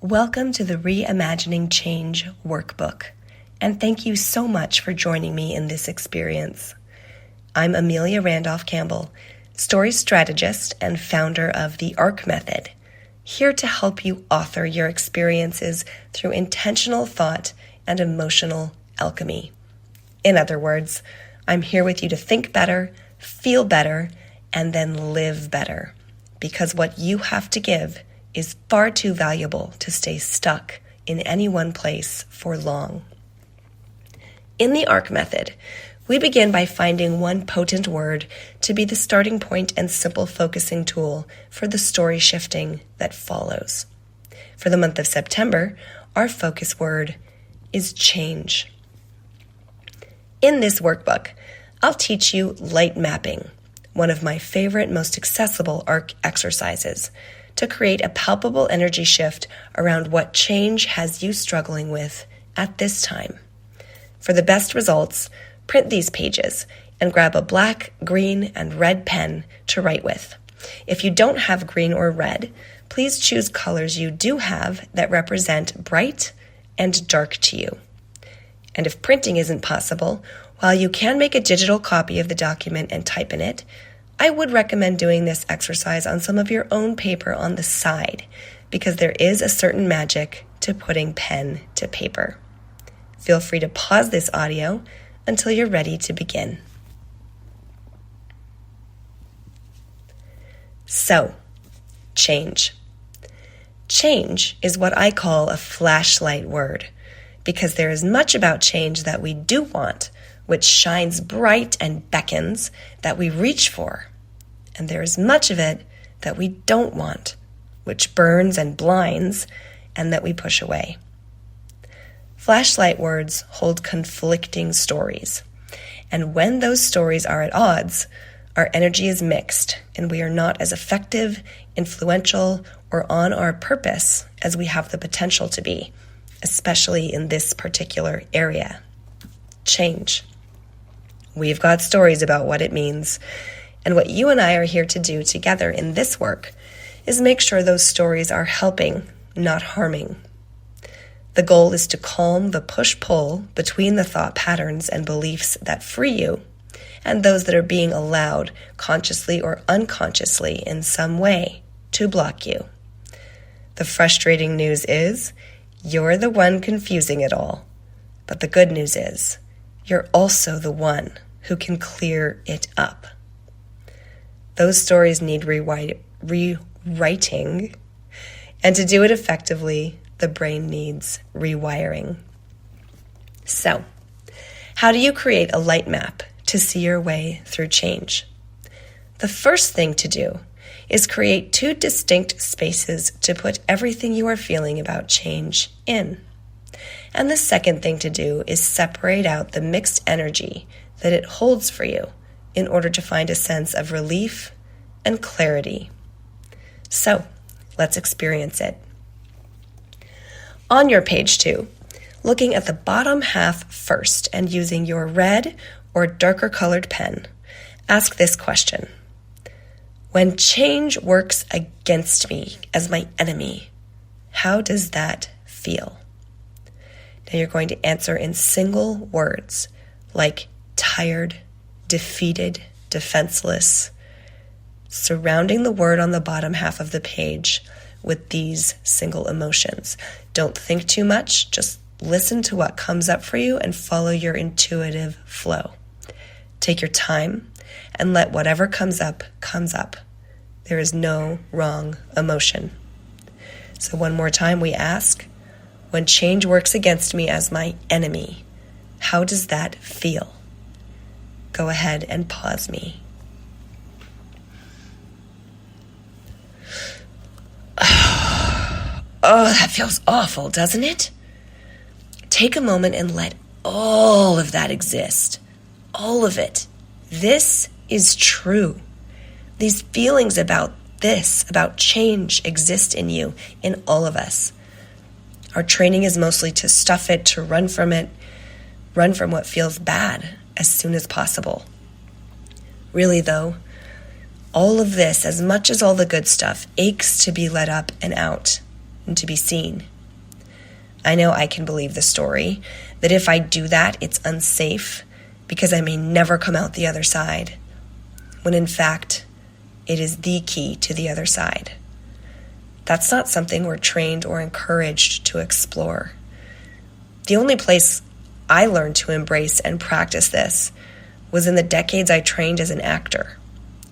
Welcome to the Reimagining Change workbook, and thank you so much for joining me in this experience. I'm Amelia Randolph Campbell, story strategist and founder of the ARC method, here to help you author your experiences through intentional thought and emotional alchemy. In other words, I'm here with you to think better, feel better, and then live better, because what you have to give is far too valuable to stay stuck in any one place for long. In the ARC method, we begin by finding one potent word to be the starting point and simple focusing tool for the story shifting that follows. For the month of September, our focus word is change. In this workbook, I'll teach you light mapping, one of my favorite, most accessible ARC exercises, to create a palpable energy shift around what change has you struggling with at this time. For the best results, print these pages and grab a black, green, and red pen to write with. If you don't have green or red, please choose colors you do have that represent bright and dark to you. And if printing isn't possible, while you can make a digital copy of the document and type in it, I would recommend doing this exercise on some of your own paper on the side, because there is a certain magic to putting pen to paper. Feel free to pause this audio until you're ready to begin. So, change. Change is what I call a flashlight word, because there is much about change that we do want, which shines bright and beckons, that we reach for. And there is much of it that we don't want, which burns and blinds, and that we push away. Flashlight words hold conflicting stories. And when those stories are at odds, our energy is mixed, and we are not as effective, influential, or on our purpose as we have the potential to be, especially in this particular area. Change. We've got stories about what it means, and what you and I are here to do together in this work is make sure those stories are helping, not harming. The goal is to calm the push-pull between the thought patterns and beliefs that free you and those that are being allowed, consciously or unconsciously in some way, to block you. The frustrating news is, you're the one confusing it all. But the good news is, you're also the one who can clear it up. Those stories need rewriting, and to do it effectively, the brain needs rewiring. So, how do you create a light map to see your way through change? The first thing to do is create two distinct spaces to put everything you are feeling about change in. And the second thing to do is separate out the mixed energy that it holds for you in order to find a sense of relief and clarity. So, let's experience it. On your page 2, looking at the bottom half first and using your red or darker colored pen, ask this question. When change works against me as my enemy, how does that feel? Now you're going to answer in single words like tired, defeated, defenseless, surrounding the word on the bottom half of the page with these single emotions. Don't think too much, just listen to what comes up for you and follow your intuitive flow. Take your time and let whatever comes up, comes up. There is no wrong emotion. So one more time we ask, when change works against me as my enemy, how does that feel? Go ahead and pause me. Oh, that feels awful, doesn't it? Take a moment and let all of that exist. All of it. This is true. These feelings about this, about change, exist in you, in all of us. Our training is mostly to stuff it, to run from it, run from what feels bad as soon as possible. Really, though, all of this, as much as all the good stuff, aches to be let up and out. and to be seen. I know I can believe the story that if I do that, it's unsafe because I may never come out the other side, when in fact, it is the key to the other side. That's not something we're trained or encouraged to explore. The only place I learned to embrace and practice this was in the decades I trained as an actor,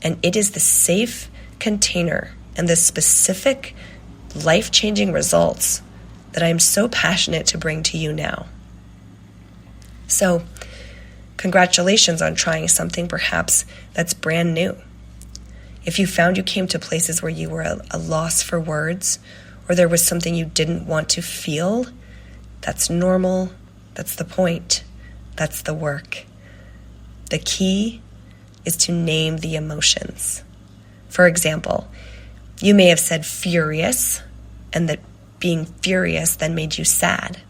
and it is the safe container and the specific life-changing results that I am so passionate to bring to you now. So, congratulations on trying something perhaps that's brand new. If you found you came to places where you were at a loss for words, or there was something you didn't want to feel, that's normal, that's the point, that's the work. The key is to name the emotions. For example, you may have said furious, and that being furious then made you sad.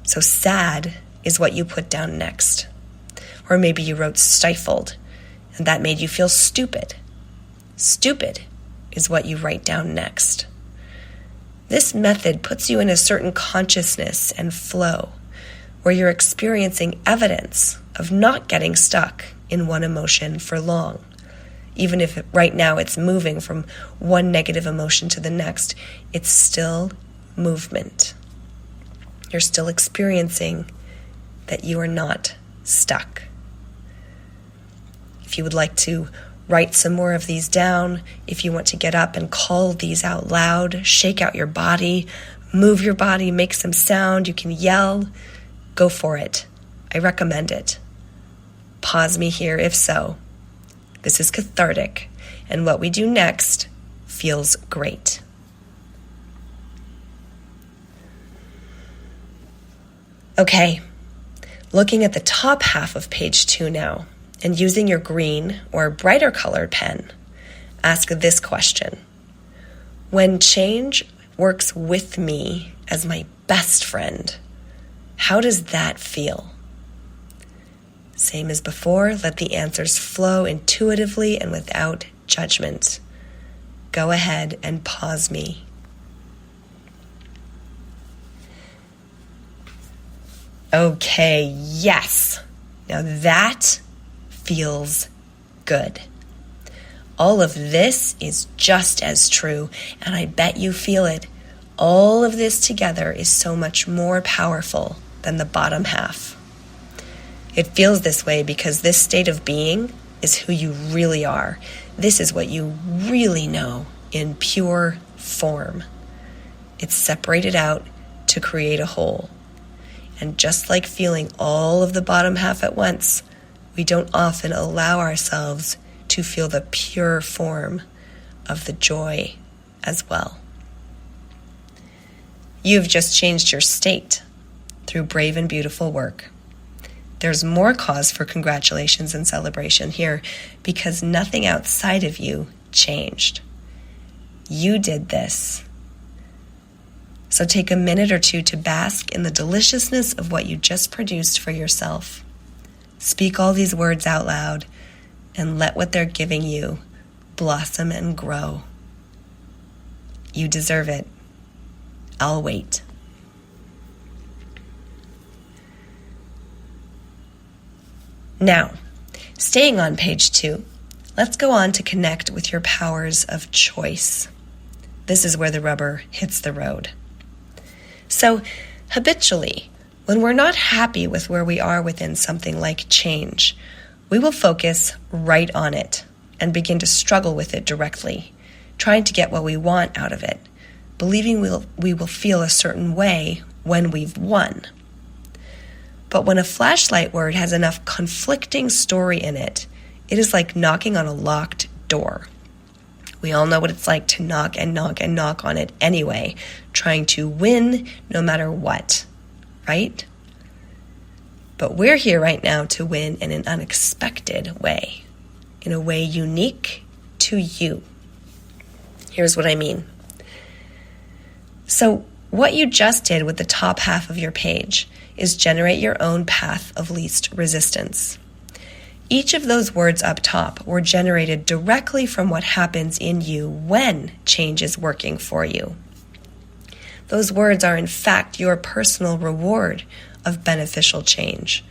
So sad is what you put down next. Or maybe you wrote stifled, and that made you feel stupid. Stupid is what you write down next. This method puts you in a certain consciousness and flow, where you're experiencing evidence of not getting stuck in one emotion for long. Even if right now it's moving from one negative emotion to the next, it's still movement. You're still experiencing that you are not stuck. If you would like to write some more of these down, if you want to get up and call these out loud, shake out your body, move your body, make some sound, you can yell, go for it. I recommend it. Pause me here if so. This is cathartic, and what we do next feels great. Okay, looking at the top half of page 2 now, and using your green or brighter colored pen, ask this question. When change works with me as my best friend, how does that feel? Same as before, let the answers flow intuitively and without judgment. Go ahead and pause me. Okay, yes. Now that feels good. All of this is just as true, and I bet you feel it. All of this together is so much more powerful than the bottom half. It feels this way because this state of being is who you really are. This is what you really know in pure form. It's separated out to create a whole. And just like feeling all of the bottom half at once, we don't often allow ourselves to feel the pure form of the joy as well. You've just changed your state through brave and beautiful work. There's more cause for congratulations and celebration here because nothing outside of you changed. You did this. So take a minute or two to bask in the deliciousness of what you just produced for yourself. Speak all these words out loud and let what they're giving you blossom and grow. You deserve it. I'll wait. Now, staying on page 2, let's go on to connect with your powers of choice. This is where the rubber hits the road. So, habitually, when we're not happy with where we are within something like change, we will focus right on it and begin to struggle with it directly, trying to get what we want out of it, believing we will feel a certain way when we've won. But when a flashlight word has enough conflicting story in it, it is like knocking on a locked door. We all know what it's like to knock and knock and knock on it anyway, trying to win no matter what, right? But we're here right now to win in an unexpected way, in a way unique to you. Here's what I mean. So what you just did with the top half of your page is generate your own path of least resistance. Each of those words up top were generated directly from what happens in you when change is working for you. Those words are in fact your personal reward of beneficial change.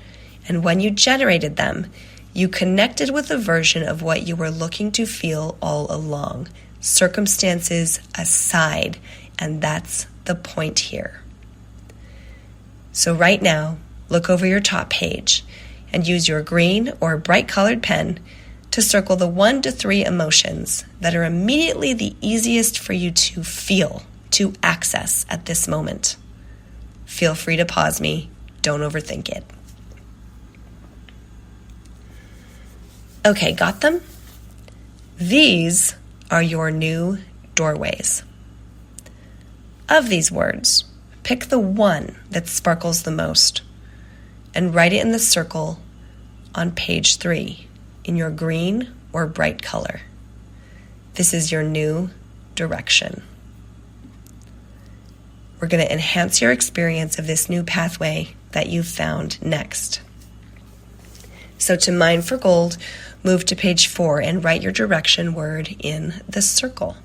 And when you generated them, you connected with a version of what you were looking to feel all along, circumstances aside, and that's the point here. So right now, look over your top page and use your green or bright colored pen to circle the 1 to 3 emotions that are immediately the easiest for you to feel, to access at this moment. Feel free to pause me. Don't overthink it. Okay, got them? These are your new doorways. Of these words, pick the one that sparkles the most and write it in the circle on page 3 in your green or bright color. This is your new direction. We're going to enhance your experience of this new pathway that you've found next. So to mine for gold, move to page 4 and write your direction word in the circle.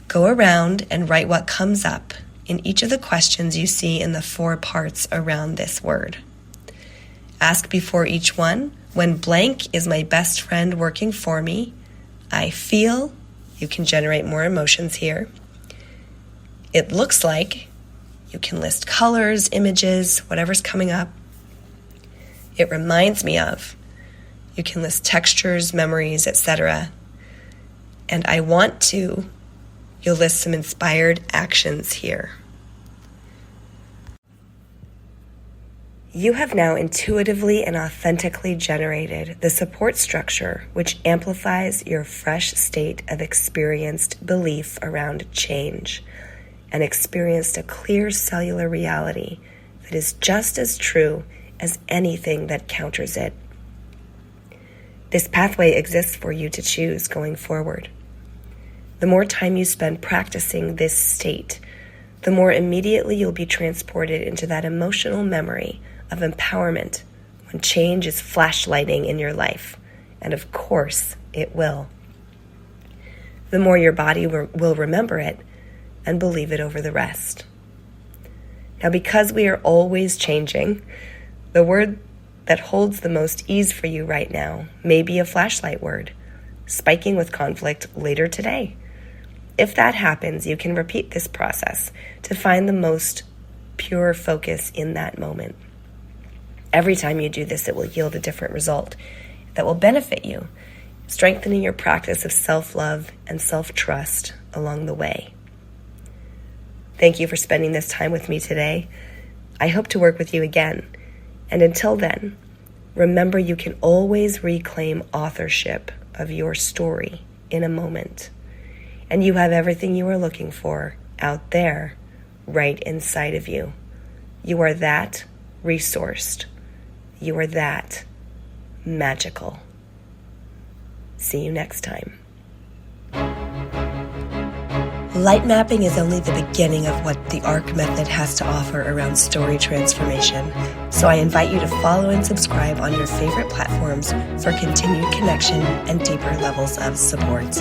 Go around and write what comes up in each of the questions you see in the 4 parts around this word. Ask before each one, when blank is my best friend working for me, I feel, you can generate more emotions here. It looks like, you can list colors, images, whatever's coming up. It reminds me of, you can list textures, memories, etc. And I want to, you'll list some inspired actions here. You have now intuitively and authentically generated the support structure which amplifies your fresh state of experienced belief around change and experienced a clear cellular reality that is just as true as anything that counters it. This pathway exists for you to choose going forward. The more time you spend practicing this state, the more immediately you'll be transported into that emotional memory of empowerment when change is flashlighting in your life. And of course, it will. The more your body will remember it and believe it over the rest. Now, because we are always changing, the word that holds the most ease for you right now may be a flashlight word, spiking with conflict later today. If that happens, you can repeat this process to find the most pure focus in that moment. Every time you do this, it will yield a different result that will benefit you, strengthening your practice of self-love and self-trust along the way. Thank you for spending this time with me today. I hope to work with you again. And until then, remember you can always reclaim authorship of your story in a moment. And you have everything you are looking for out there, right inside of you. You are that resourced. You are that magical. See you next time. Light mapping is only the beginning of what the ARC method has to offer around story transformation. So I invite you to follow and subscribe on your favorite platforms for continued connection and deeper levels of support.